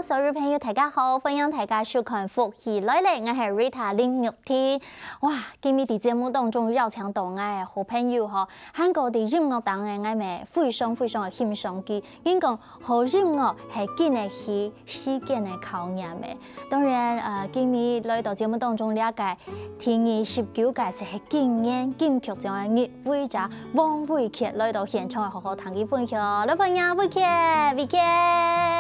所有朋友大家好，歡迎大家收看福氣來了，我係 Rita 林玉天。哇，今日喺節目當中邀請到我嘅好朋友嗬，韓國嘅音樂當然我咪非常嘅欣賞佢。因講好音樂係經得起時間嘅考驗嘅。當然今日來到節目當中了解，天意19屆是經驗金曲獎嘅入圍者王偉傑來到現場好好同佢分享。老朋友偉傑，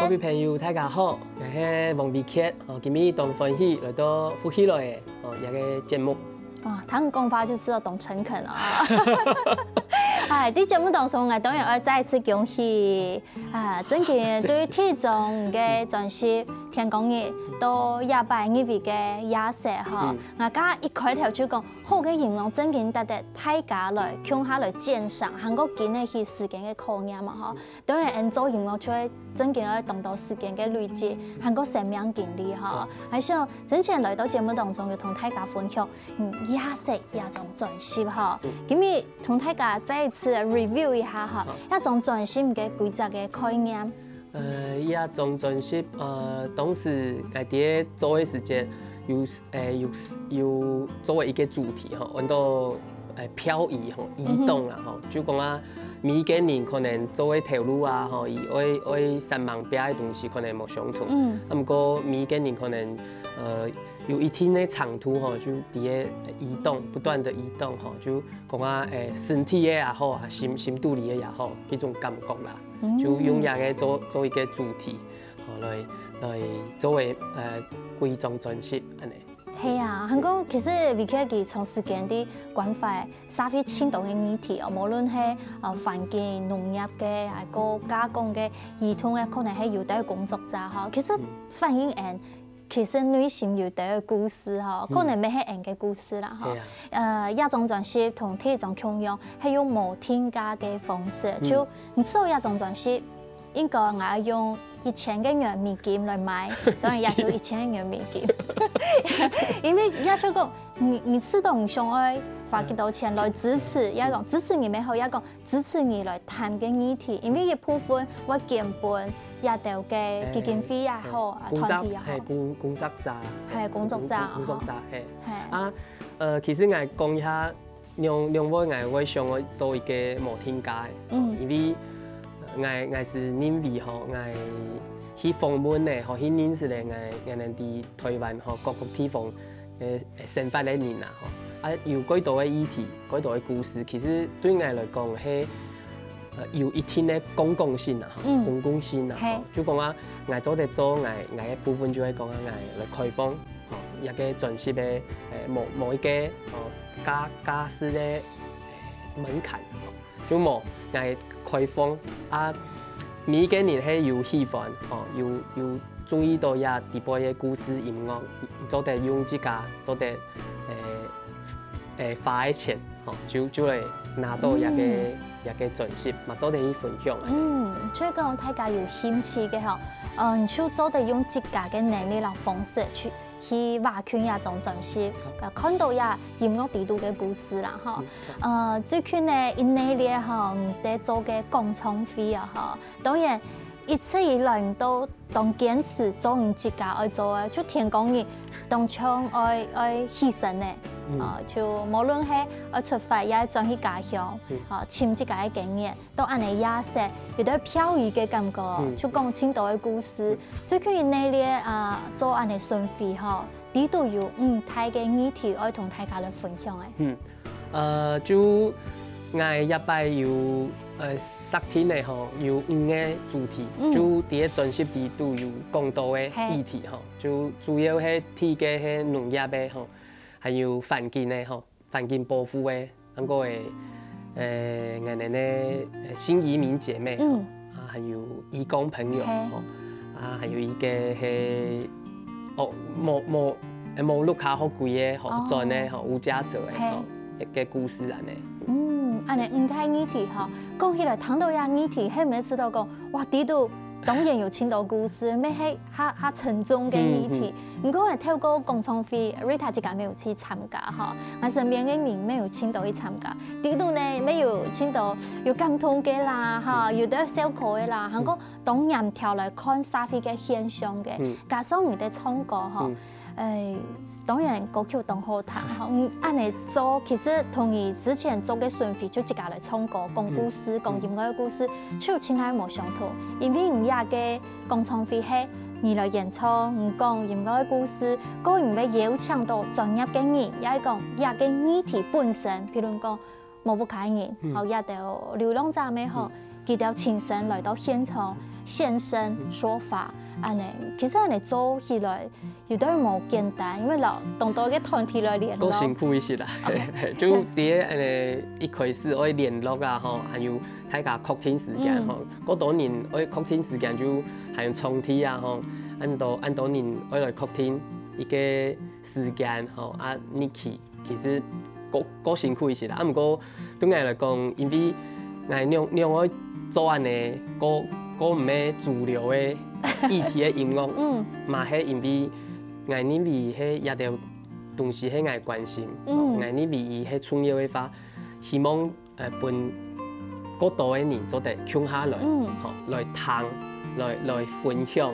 各位朋友大家好。我係王偉傑，今日同歡喜來到福氣來嘅一個節目。哇，他們講法就知道懂誠懇啦。喺節目當中，我當然要再一次恭喜真嘅對體重嘅專輯天公爺到100入圍嘅亞瑟嗬，我家一開頭就講好嘅形容真嘅得大家來向下來鑑賞，韓國經得起時間嘅考驗嘛嗬。當然，做形容出來真嘅要動到時間嘅累積，韓國生命經歷嗬。還想之前來到節目當中要同大家分享亞瑟一種專輯嗬，今日同大家再一次 review 一下嗬，一種專輯嘅規則嘅概念。一種專輯當時我哋做嘅時間有作為一個主題嗬，揾到漂移嗬移動啦嗬，就講啊每個人可能做嘅條路啊嗬，愛上網邊嘅東西可能冇相同，不過每個人可能有一天嘅長途嗬，就啲嘅移動，不斷的移動嗬，就講啊身體嘅也好啊，心肚裡嘅也好，嗰種感覺啦，就用嘢嘅做一個主題，來作為貴重專輯安尼。係啊，韓國其實偉傑佢從時間啲關懷社會青動嘅議題哦，無論係環境、農業嘅，係個加工嘅兒童嘅，可能係有啲工作者嗬，其實反映其實內心有啲故事嗬，可能未係人嘅故事啦嗬。一種專輯同第二種共樣，係用無添加嘅方式，就你知道一種專輯應該我用1000個元美金來買，當然也就1000元美金，因為也就講你知道你想要花幾多錢來支持，也講支持你咪好，也講支持你來談嘅議題，因為一部分我捐本也到嘅基金會也好，團體也好，係工作者，係工作者，係其實我講一下兩位我想我做一個無添加嘅，因為我是認為吼，我去訪問咧，吼去認識咧，我哋啲台灣吼各個地方生活嘅人啊，吼有幾多嘅議題，幾多嘅故事，其實對我來講係有一定嘅公共性啊，公共性啊，就講啊，我做得做，我嘅部分就係講啊，我來開放，吼一個專輯嘅某一個假使嘅門檻，就冇我開放啊，每個人係有喜歡，有中意到呀啲波嘅故事音樂，做得用自家做得花嘅錢，就嚟拿到一個專輯，嘛做得去分享。所以講大家有興趣嘅嗬，你就做得用自家嘅能力啦方式去挖掘一種專輯，看到呀音樂地圖嘅故事啦，嗬。最近呢，因呢啲嗬，得做嘅廣創會啊，嗬。當然，一直以來都當堅持做你自家愛做嘅，就天公爺當場愛犧牲嘅，就無論係愛出發也轉去家鄉，尋自家嘅經驗，都按你亞瑟，有啲飄移嘅感覺，就講青島嘅故事。最近因呢啲做按你順飛嗬，啲都有大嘅議題愛同大家來分享嘅。就我一擺有10天嚟吼，有5個主題，就啲專輯啲都有講到嘅議題吼，就主要係提嘅係農業嘅吼，還有環境嘅吼，環境保護嘅，咁個係我哋咧新移民姐妹，還有義工朋友，還有一個係冇碌下好貴嘅學專咧，無家者嘅，嘅故事安尼。安尼唔太議題吼，講起來聽到呀議題，係每次都講哇，呢度當然有青島故事，咩係下沉重嘅議題。唔過係透過公創會 ，Rita 自己沒有去參加吼，我身邊嘅人沒有青島去參加。呢度呢沒有青島有感動嘅啦，哈，有得小可嘅啦，韓國當然跳來看社會嘅現象嘅，加上你哋唱歌吼，當然歌曲當好聽，按你做，其實同你之前做嘅順序就自家來唱歌、講故事、講音樂嘅故事，就真係冇相同。因為唔亞嘅公創會係你來演唱、唔講音樂嘅故事，個人要邀請到專業嘅人，也係講亞嘅議題本身，譬如講無福卡人，好亞到流浪者咩好，佢哋親身來到現場現身說法。安尼，其實安尼做起來有啲冇簡單，因為老當多嘅團體來聯絡，都辛苦一些啦。就啲安一開始愛聯絡啊，吼，還有大家確定時間吼，嗰多年愛確定時間就還有重提啊，吼，按多年愛來確定一個時間吼，啊，你去其實個辛苦一些啦。啊，不過對我來講，因為我兩愛做安尼個唔係主流嘅議題嘅音樂，嘛係因為我認為係一條東西係我關心，我認為伊係創業嘅話，希望分更多嘅人做得共下來，來談，來分享，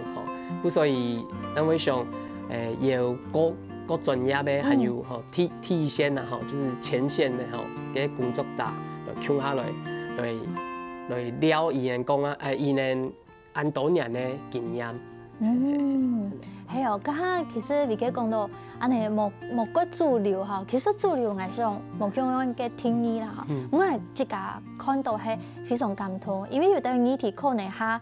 所以我會想要各專業嘅，還有第一線啊，就是前線嘅嘅工作者來共下來，來聊伊人講啊，伊人按多年嘅經驗。係哦，家其實而家講到安尼冇個主流哈，其實主流係上冇咁樣嘅定義啦哈。我係自家看到係非常感動，因為有啲議題可能下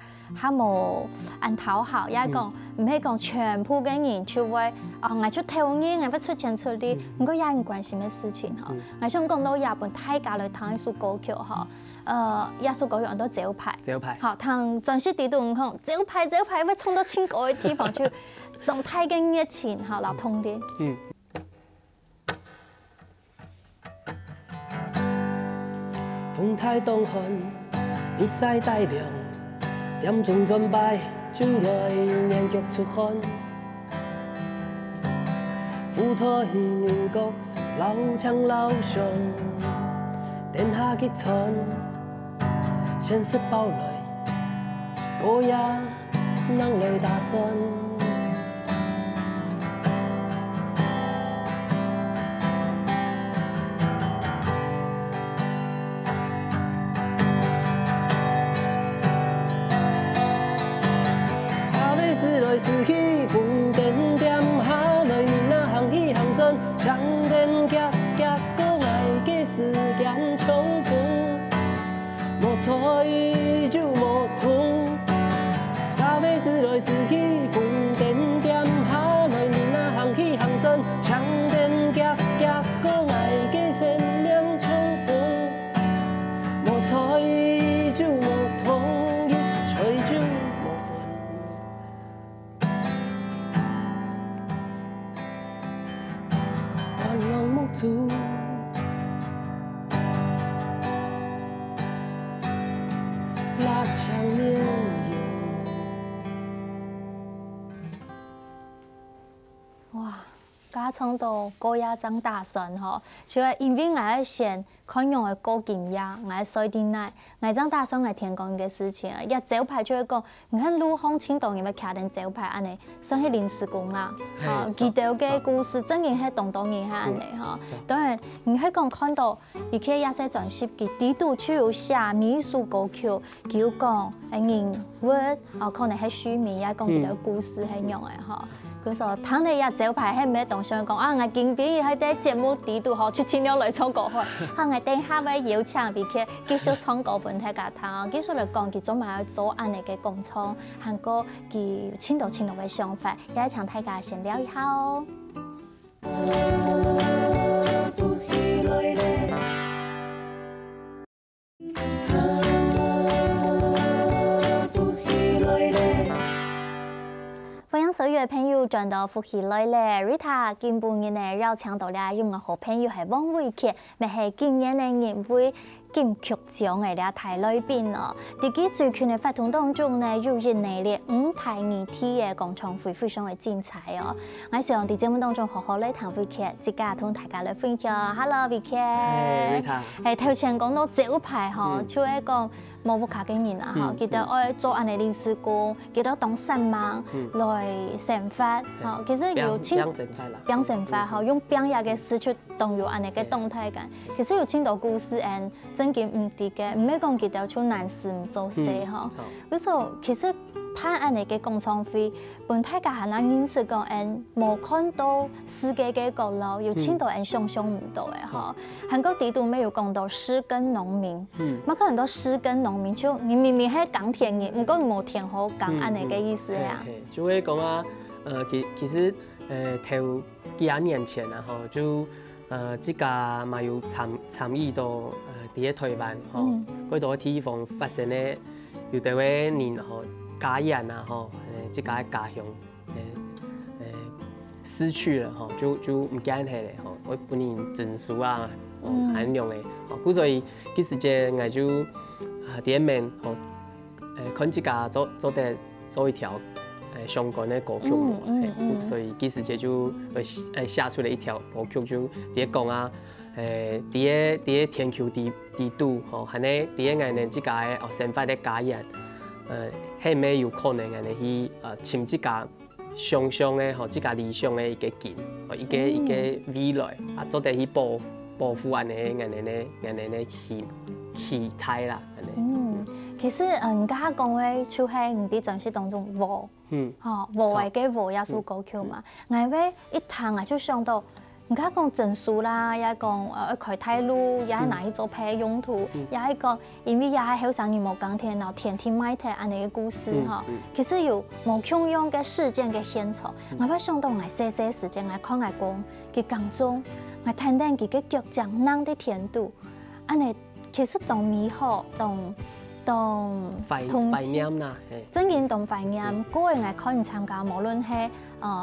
冇按討好，也係講唔係講全部嘅人就會我出頭人，我不出錢出力，唔過也係關心嘅事情哈。我想講到日本大家來聽一首歌曲哈，一首歌曲很多招牌，好，聽전시地度講招牌，要唱到千個嘅地方去。動態嘅熱情嚇，流通啲。風太當寒，日曬大涼，點中轉擺，轉來眼腳出汗。浮台亂角老牆老上，殿下結床，現實包來，高雅能來打算。唱到歌也真大聲吼，所以因為我係先看用嘅歌經驗，我係水電奶，我真大聲係聽講嘅事情。一招牌就係講，你看陸康青島有冇徛定招牌安尼，算係臨時工啦。記得嘅故事真係係當年係安尼吼。當然，你係講看到，而且也係全攝嘅地圖就有寫美術歌曲，叫講人物，可能係書名，也講佢哋故事係樣嘅吼。佢說：聽你一招牌係咩動向講啊？我經典喺啲節目地度學出千兩來唱歌開，我等下位邀請別佢繼續唱歌俾大家聽。繼續嚟講，佢做埋做安尼嘅工廠，韓國佢青島嘅想法，也請大家先聊一下哦。歡迎所有嘅朋友轉到福氣來咧 ，Rita 今半日呢邀請到咧用個好朋友係王偉傑，咪係今年嘅年會金曲獎嘅咧大來賓咯。喺佢最近嘅活動當中呢，有引嚟咧5台議題嘅廣場會非常嘅精彩哦。我希望喺節目當中好好嚟談偉傑，即刻同大家嚟分享。Hello， 偉傑。Rita。係頭前講到招牌嗬，就係講冇福卡嘅人啊嗬，記得愛做安尼臨時工，記得當新忙來成法，嗬，其實有變成法嗬，用變嘢嘅事出動有安尼嘅動態感，其實有青島故事誒，真嘅唔啲嘅，唔係講記得出難事唔做事嗬，嗰時候其實拍安尼嘅廣場會，本大家係嗱認識講誒，冇看到世界嘅角落，有青島人想象唔到嘅嗬，韓國地圖沒有講到失耕農民，乜可能到失耕農民就你明明係耕田嘅，唔過冇田好耕安尼嘅意思呀。就會講啊，其實頭幾廿年前啊，嗬，就自家嘛有參與到啲台灣，嗬，嗰度地方發生咧有啲位人嗬家人啊，嗬，自家嘅家鄉失去了，嗬，就唔見係咧，嗬，我本年證書啊，很用嘅，故所以嗰時間我就啲面，看自家做一條相關的歌曲，所以嗰時間就寫出了一條歌曲，就啲講啊，啲天丘地圖，嗬，係呢啲我哋自家嘅生活嘅家人，係咪有可能我哋去尋自家想象嘅，嗬，自家理想嘅一個景，一個未來，啊，做得去保護我哋嘅期待啦，其實人家講嘅就係唔啲正式當中和，嚇和為嘅和也屬歌曲嘛。我話一聽啊就想到，人家講證書啦，也講開大路，也係拿去做咩用途，也係講因為也係後生人冇耕田，然後田地賣田安尼嘅故事嚇。其實有冇同樣嘅事件嘅現場，我會想到我細時間我看我公佢工作，我聽聽佢嘅腳掌硬啲田度，安尼其實當美好當懷念啦，真嘅當懷念。嗰日我可能參加，無論係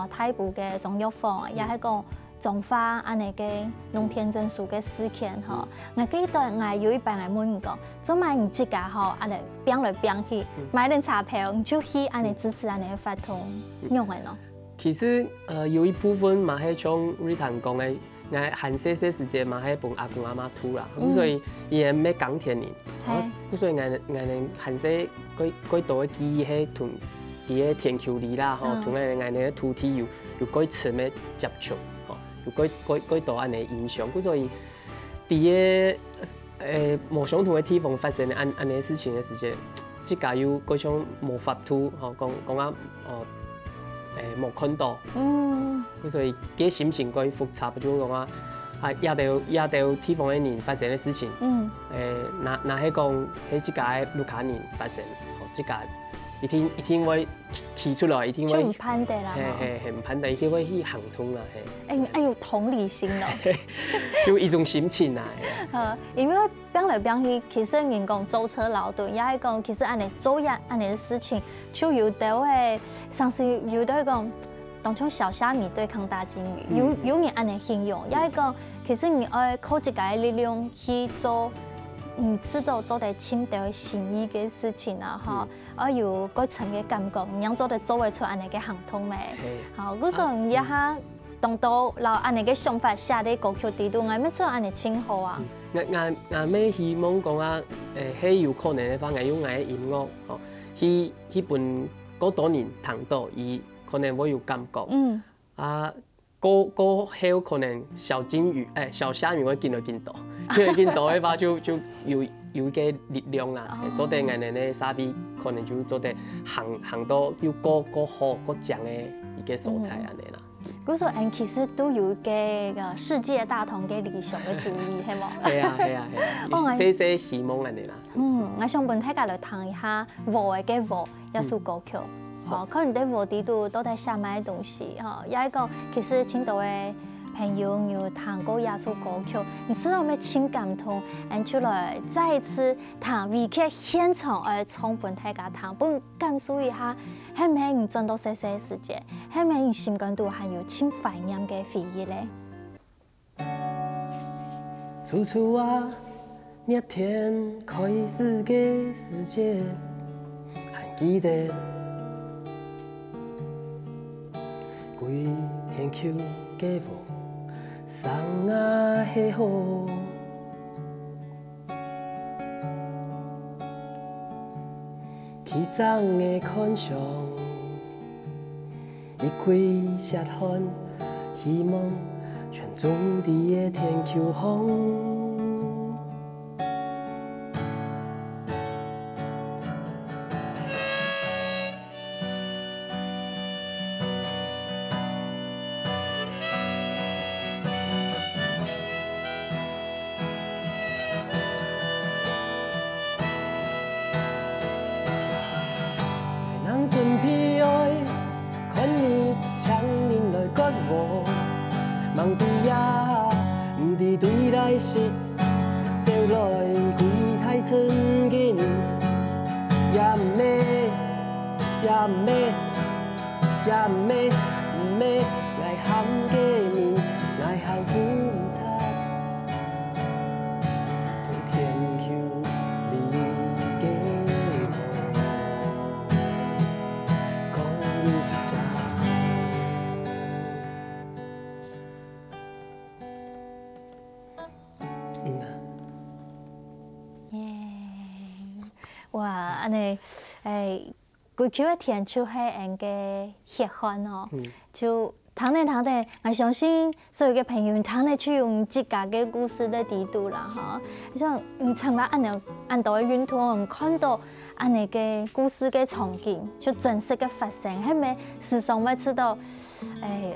太部嘅中藥房，也係講種花安尼嘅農田證書嘅事件嗬。我記得我有一擺我問講，做乜唔自家嗬安尼變來變去，買點鈔票就去安尼支持安尼嘅發通用嘅咯。其實有一部分嘛係像 Rita 講嘅。我閒些時間嘛，喺幫阿公阿媽土啦，咁所以伊係咩耕田人，咁所以我哋閒些嗰度嘅記憶係同啲嘅田丘里啦，嗬，同我哋嘅土地有幾次咩接觸，嗬，有幾度安尼影響，咁所以啲嘅冇相同嘅地方發生安尼事情嘅時間，即係有嗰種無法度，嗬，講啊，冇看到，所以啲心情幾複雜，就講啊，也到地方嘅人發生嘅事情，那係講喺自家嘅路卡人發生，自家一定會提出來，一定會唔判斷啦，係唔判斷，一定會去行通啦，係。哎有同理心咯，就一種心情啊。因為變來變去，其實人講舟車勞頓，也係講其實安尼做嘢安尼嘅事情，就有得係，上次有得講。當像小蝦米對抗大鯨魚，有人安尼形容，也係講其實你愛靠自家嘅力量去做，知道做得深得心意嘅事情啊，嗬，我有嗰層嘅感覺，你樣做得做得出安尼嘅行通咩？好，嗰時候一下當到留安尼嘅想法寫喺歌曲地度，我咩做安尼稱好啊？我咩希望講啊，係有可能嘅話，我用我嘅音樂，哦，去伴嗰多年聽到伊。可能會有感覺，個後可能小鯨魚，小蝦米會見到，因為見到嘅話就有個力量啦，做得人哋嘅沙比可能就做得行到要個好個強嘅一個素材安尼啦。嗰時候其實都有個世界大同嘅理想嘅主義，係冇？係啊，細希望安尼啦。我想問大家來談一下和嘅和一首歌曲。可能喺和地度都係寫埋啲東西，嗬，也係講其實青島嘅朋友有彈過耶穌歌曲，唔知道咩情感痛，就來再一次彈 V K 現場嚟唱俾大家聽，本感受一下，係咪你轉到細細時節，係咪你心間度還有真懷念嘅回憶咧？處處啊，那天開始嘅世界，還記得歸天丘嘅風。山啊，氣候，天長的看上，一季雪寒，希望全種地的天丘紅。望地呀，唔知對來時，走來幾太春嘅年，也唔咩，也唔咩，也唔咩，唔咩，愛喊嘅年，愛喊苦茶，對天丘裡嘅我講一聲。哇，安尼規球嘅天丘係人嘅血汗哦，就彈咧，我相信所有嘅朋友彈咧去用自家嘅故事嚟地圖啦，哈！你像你參加按到嘅運動，看到安尼嘅故事嘅場景，就真實嘅發生，係咪時常會知道？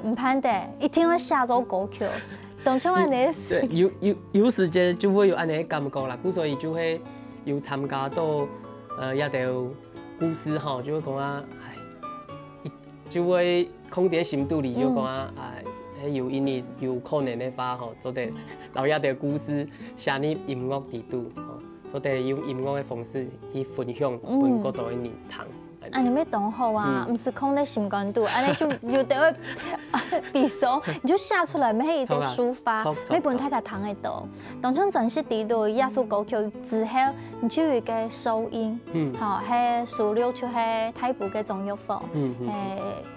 唔盼的，一定要寫咗歌曲，當初安尼。有時間就會有安尼嘅感覺啦，所以就會有參加到。也條故事吼，就會講啊，就會放喺心肚裡，就講啊，有一日有可能嘅話吼，做啲留一條故事寫入音樂地圖，做啲用音樂嘅方式去分享，俾嗰度嘅人聽。安尼咩當好啊？唔是放喺心肝度，安尼就有得比數，你就寫出來，咩一種抒發，咩本大家聽得到。當初正式地圖耶穌歌曲之後，你就有一個收音，好係數六就係太保嘅中藥房，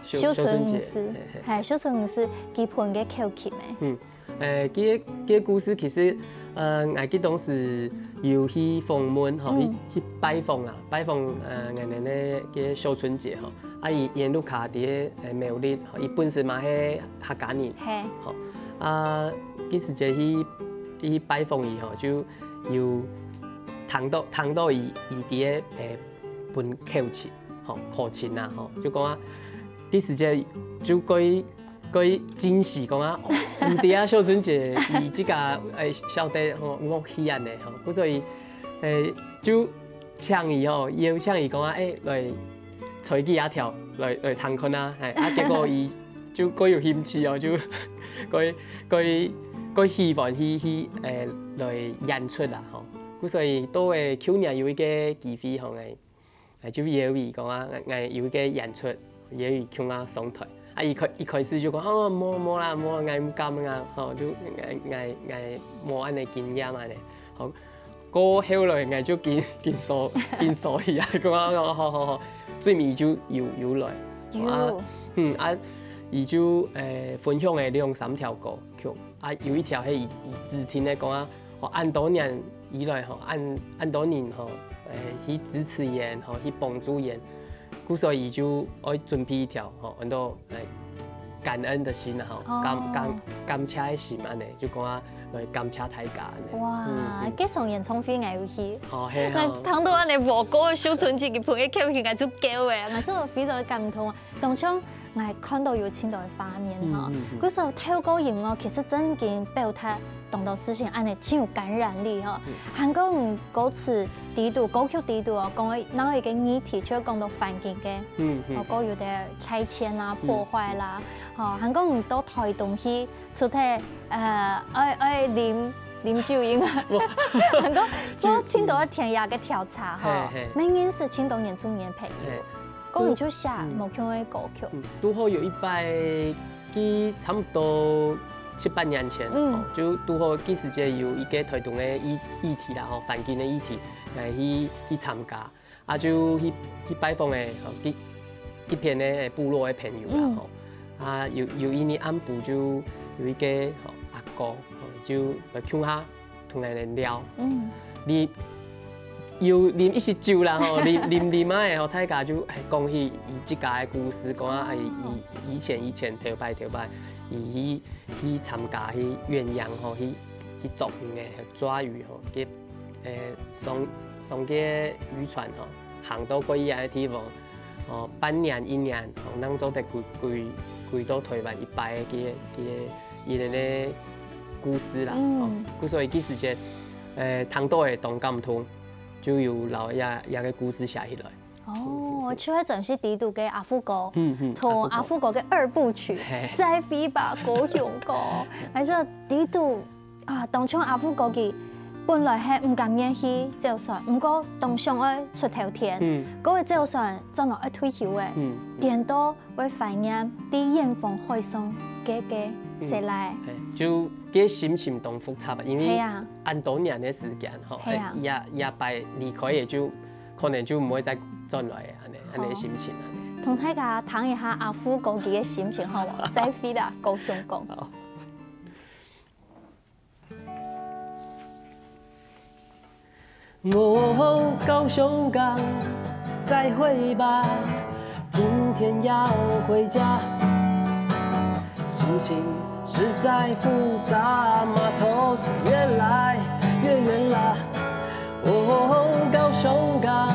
小春唔是，係小春唔是基本嘅口訣咩？佢故事其實。我記當時要去訪問，去拜訪啦，拜訪我哋咧嘅小春節吼，沿路卡啲廟裡，伊本身嘛係客家人，嗰時就去拜訪伊吼，就要聽到伊啲本口詞，口琴啊，就講啊，嗰時就佢真是講啊，唔知啊小春節伊即個曉得樂器安尼吼，所以就請伊邀請伊講啊，來吹幾下跳來彈琴啊，結果伊就佢有興趣哦，就佢希望去來演出啦吼，所以到去年有一個機會吼，我就邀伊講啊，我有一個演出，邀伊向我上台。一開始就講冇啦，我唔敢啊，就我冇安尼經驗啊，好，過後來我就見所以啊，講好，最尾就有來，伊就分享嘅2-3條歌曲，有一條係伊自聽咧講啊，按多年以來按多年去支持人，去幫助人。所以就愛準備一條按到感恩的心啊，感謝的心安尼，就講啊來感謝大家。哇！嗰場演唱會我有去，我聽到安尼播歌小春節嘅朋友口氣，我就叫嘅，我真係非常感動啊！當場我係看到有青島嘅畫面嚇，嗰時候透過音樂其實真嘅表達。當到事情安尼真有感染力吼，韓國唔歌詞地圖、歌曲地圖哦，講哪一個議題，就講到環境嘅，嗰有啲拆遷啦、破壞啦，吼，韓講唔到台東去出體，愛啉酒應該。韓講做青島田野嘅調查吼，每年是青島原住民朋友，嗰年就寫無腔嘅歌曲。拄好有一擺，佢差不多7、8年前，就拄好嗰時節有一個台東嘅議題啦，吼，環境嘅議題，嚟去參加，啊就去拜訪嘅，一片嘅部落嘅朋友啦，吼，啊有一年暗晡就有一個阿哥，就來鄉下同人聊，你又啉一些酒啦，吼，啉啊，然後大家就講起伊自家嘅故事，講啊以前頭擺，伊去參加去遠洋吼，去作魚嘅抓魚吼，嘅上個漁船吼，行到過一樣嘅地方。哦，半年1年，哦，咱做得歸到台灣一擺嘅伊個故事啦，哦，所以嗰時節，通到嘅動感圖就有留一個故事寫起來。哦，就係陣時地圖嘅阿夫哥，同阿夫哥嘅2部曲，再飛吧高雄歌，係說地圖啊，當初阿夫哥嘅。本來係唔甘願去走船，不過當上愛出頭天，嗰個走船將來愛退休嘅，點都會懷念啲遠方海上嘅時來。就嘅心情當複雜，因為按多年嘅時間，吼，也擺離開嘅就可能就唔會再轉來安尼心情。同大家談一下阿夫哥嘅心情好冇？再飛啦，高雄講。哦，高雄港，再會吧，今天要回家，心情實在複雜，碼頭是越來越遠啦。哦，高雄港，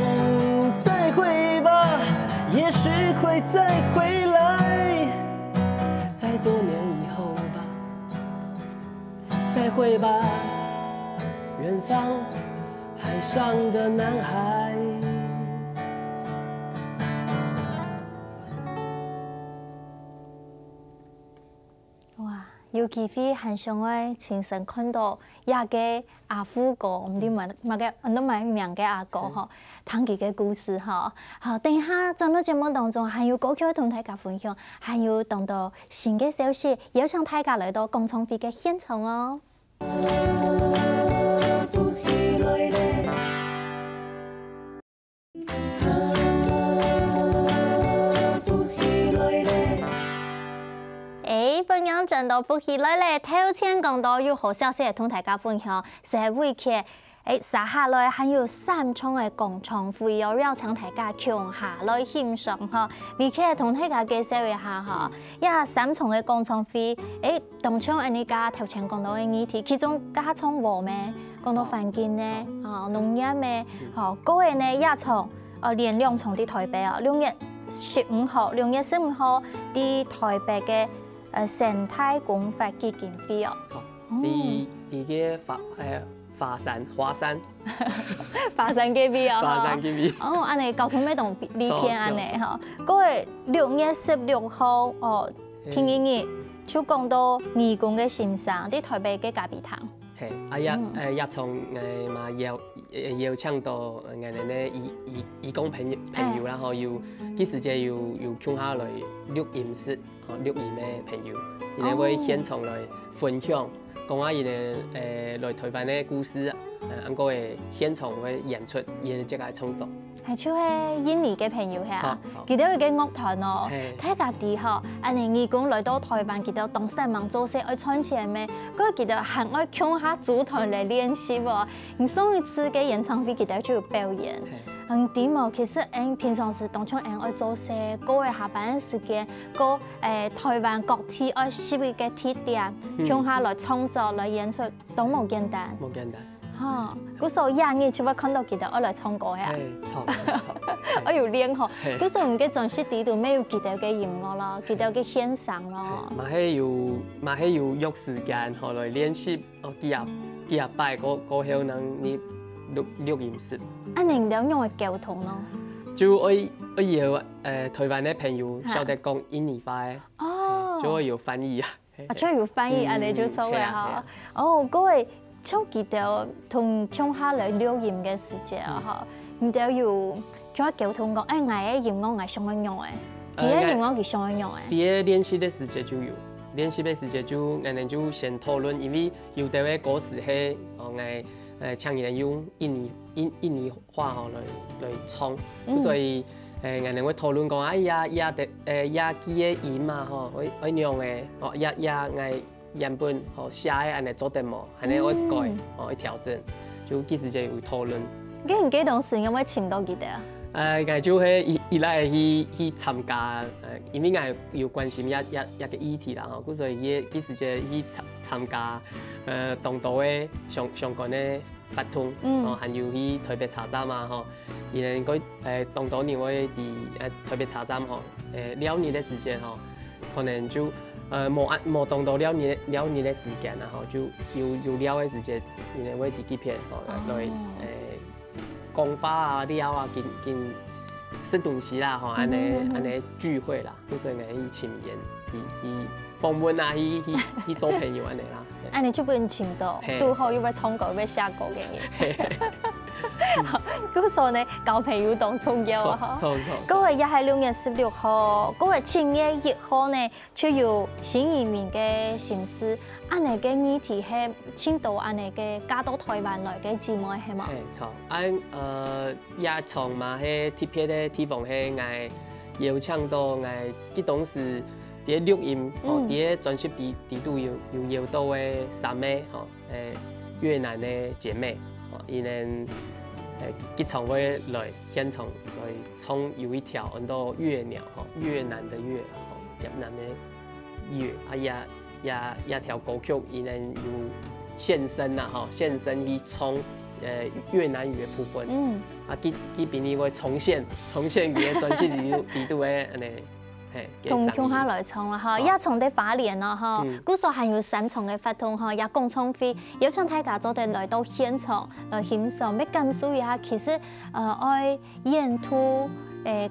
再會吧，也許會再回來，在多年以後吧，再會吧，遠方。海上的男孩，哇！有機會很想愛親身看到一個阿夫哥，唔知乜都唔名嘅阿哥嗬，聽佢嘅故事嗬。好，等一下在我節目當中，還有歌曲同大家分享，還有等到新嘅消息，邀請大家來到廣創會嘅現場哦。本樣轉到福氣來咧，頭前講到有好消息同大家分享，社會嘅撒下來還有3場嘅廣創會哦，邀請大家共下來欣賞嗬。而且同大家介紹一下嗬，一3場嘅廣創會，當場安尼家頭前講到嘅議題，其中加場和咩？講到環境咧，農業咩？嗰個呢一場，連2場喺台北啊，2月15號、2月15號喺台北嘅。生態公園基金會哦，啲華山華山基地哦，華山基地哦，安尼交通咩同呢天安尼嗬，嗰個6月16號哦，聽日就講到義工嘅欣賞，啲台北嘅咖啡堂。係，也從嘛邀請到咧義工朋友啦，嗬，要啲時節要共下來錄音室，錄音嘅朋友，然後會現場來分享，講下伊哋來台灣嘅故事，咁個嘅現場嘅演出，伊哋即個創作。係就係印尼嘅朋友係啊，佢哋嘅樂團哦，睇家啲嗬，安尼義工來到台灣，佢哋當時忙做些愛賺錢咩，嗰個佢哋行愛共下組團嚟練習喎。而上一次嘅演唱會，佢哋就有表演。點啊？其實平常時當初愛做些，嗰個下班嘅時間，個台灣各地愛設嘅地點，共下來創作來演出，都冇簡單。冇簡單。嚇，嗰時候廿年就會看到佢哋我來唱歌呀，我要練嗬。嗰時候唔記得陣時地度咩要佢哋嘅音樂啦，佢哋嘅獻上咯。嘛係要約時間後來練習，幾日擺嗰後能你錄音室。安寧兩樣嘅溝通咯。就我有台灣嘅朋友曉得講印尼話嘅，就會有翻譯啊。就有翻譯安尼就做嘅嚇。哦，各位像記得同鄉下來錄音嘅時節啊嚇，唔都要叫我溝通講，我嘅音樂係上樣嘅，佢嘅音樂係上樣嘅。第一練習嘅時節就有，練習嘅時節就我哋就先討論，因為有啲嘅歌詞係我唱人用印尼話吼來唱，所以我哋會討論講也記嘅音啊吼，我用嘅也原本吼寫嘅安尼做得冇，安尼我改去調整，就其實就有討論。記唔記當時有冇簽到記得啊？我就係依來去參加，因為我有關心一個議題啦吼，所以其實就去參加當地嘅相關嘅活動，還有去台北車站啊吼，然後當地人會喺台北車站吼聊年嘅時間吼，可能就冇當到聊年嘅時間啊吼，就有聊嘅時間，然後會喺幾片吼來講話啊聊啊見食東西啦吼，安尼聚會啦，所以我去簽言去訪問啊，去做朋友安尼啦。安尼就不能簽到，拄好又要唱歌要寫歌嘅嘢。嗰時候呢，交朋友當重要啊！嗬。嗰日也係6月16號，嗰日7月1號呢，就有新移民嘅心思，安尼嘅議題係青島安尼嘅嫁到台灣來嘅姊妹係嘛？錯，也從嘛係特別嘅地方係我邀請到我啲當時啲錄音，啲專輯地度有邀到嘅3妹，越南嘅姐妹，伊能佢唱會來現場來唱有一條很多越鳥越南的越越南的越一條歌曲，伊能有現身啦現身去唱越南語嘅部分，佢邊呢會重現佢嘅專輯地度嘅安尼。同鄉下來唱啦，嗬，也從啲花蓮咯，嗬，嗰時還有3場嘅活動，嗬，也共創會，邀請大家做哋來到現場來欣賞，要感受一下，其實愛沿途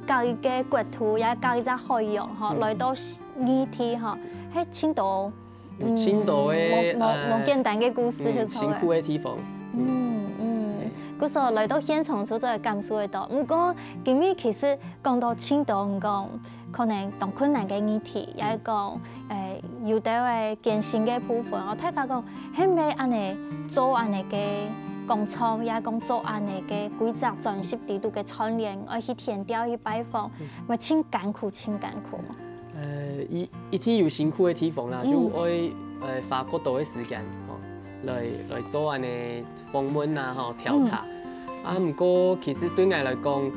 隔一個國土，也隔一隻海洋，嗬，來到議題，嗬，喺青島嘅冇簡單嘅故事就辛苦嘅地方。嗰時候來到現場做咗感受得到，唔過今日其實講到青島，唔講可能當困難嘅議題，也係講有啲嘅艱辛嘅部分。我睇下講，係咪安尼做安尼嘅工廠，也係講做安尼嘅規則專輯地度嘅串聯，我去田調去拜訪，咪真艱苦嘛。一天有辛苦嘅地方啦，就愛花過多嘅時間。來做安尼訪問啊，調查啊。唔過其實對我來講，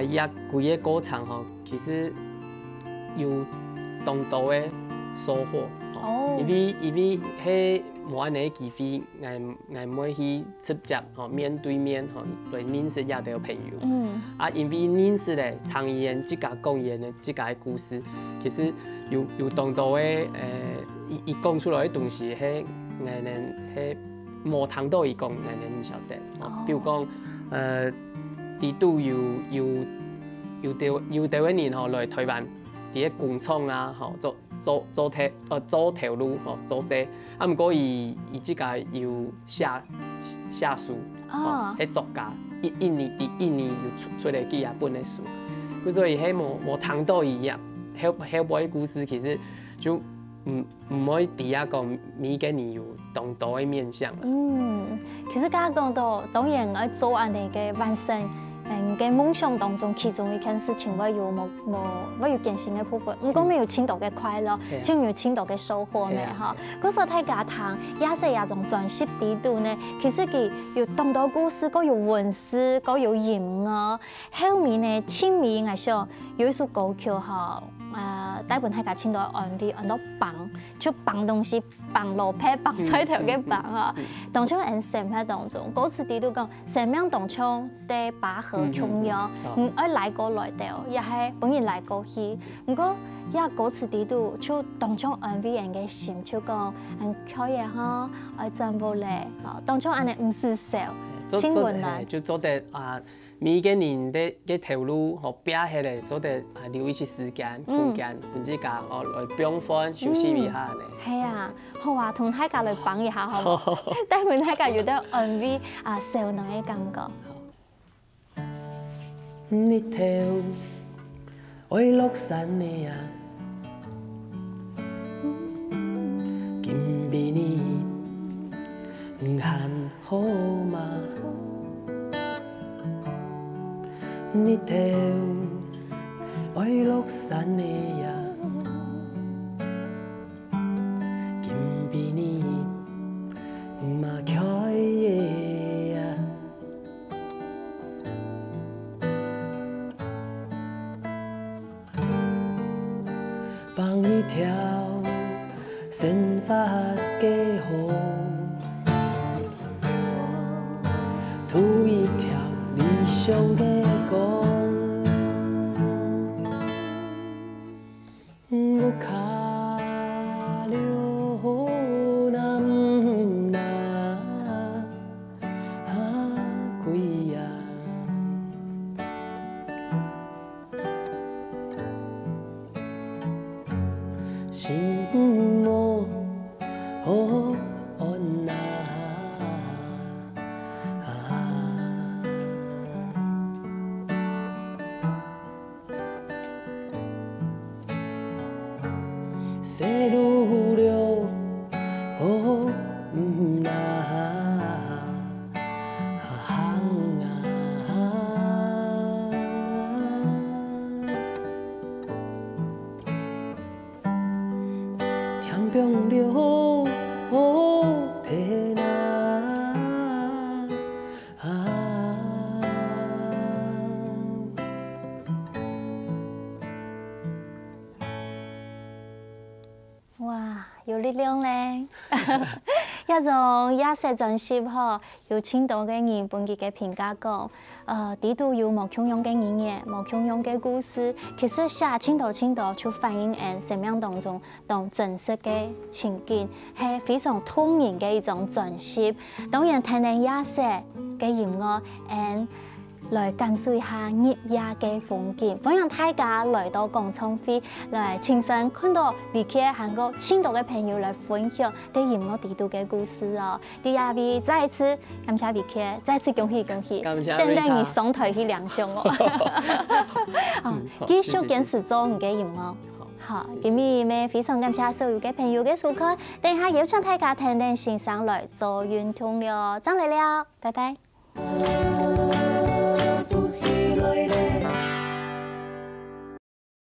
一幾個過程其實有當道嘅收穫。因為係冇安尼機會，我唔會去直接面對面來認識一啲朋友。因為認識咧，聽伊嘅自家講伊嘅自家嘅故事，其實有當道嘅伊講出來嘅東西係。我哋係冇聽到伊講，我哋唔曉得。比如講，地度有啲人來台灣，啲工廠啊，做條路，做些。唔過伊自家要寫書，係作家，印尼有出嚟幾本嘅書。所以係冇聽到伊後背故事，其實就。唔可以第一個每個人有當道嘅面向。其實家講到當然我做安尼嘅完成嘅夢想當中，其中一件事情我有艱辛嘅部分，唔講沒有青島嘅快樂，就有青島嘅收穫咩嚇。嗰時候睇家堂也種專輯地度呢，其實佢有當道故事，嗰有文字，嗰有音樂，後面呢親密藝術有一首歌曲嚇。大部分係家青島安慰安到綁，就綁東西，綁羅皮，綁菜頭嘅綁啊。當初喺生活當中，嗰次地都講生命當中的拔河重要，愛來過來到，也係本人來過去。不過也嗰次地都就當中安慰人嘅心，就講可以嚇，愛進步咧。當初安尼唔是少，真温暖，就做得啊，每個人嘅投入和拼起來，做得啊留一些時間、空間，唔知講哦來變換休息一下呢。係啊，好啊，同大家來講一下好唔好？等陣大家有得安慰啊少年嘅感覺。日頭愛落山嘅呀，今比你還好嗎？日頭愛落山嘅呀，今比你嘛開嘅呀。放一條散發嘅河，吐一條理想嘅光，我卡了南那貴呀。心我安那，西路了那行天邊了天哇，有力量咧！一種夜色專輯嗬，有青島嘅人本佢嘅評價講，呢度有無窮樣嘅語言，無窮樣嘅故事。其實寫青島就反映喺生命當中當真實嘅情景，係非常動人嘅一種專輯。當然聽聽夜色嘅音樂，來感受一下日夜嘅風景，歡迎大家來到廣創會來親身看到VK韓國青島嘅朋友來分享對音樂地圖嘅故事哦。第二位再一次感謝VK，再次恭喜！等等你上台去領獎哦！繼續堅持做你嘅音樂。好，今日咪非常感謝所有嘅朋友嘅收看，等下邀請大家聽欣賞來做運動了，真嚟了，拜拜。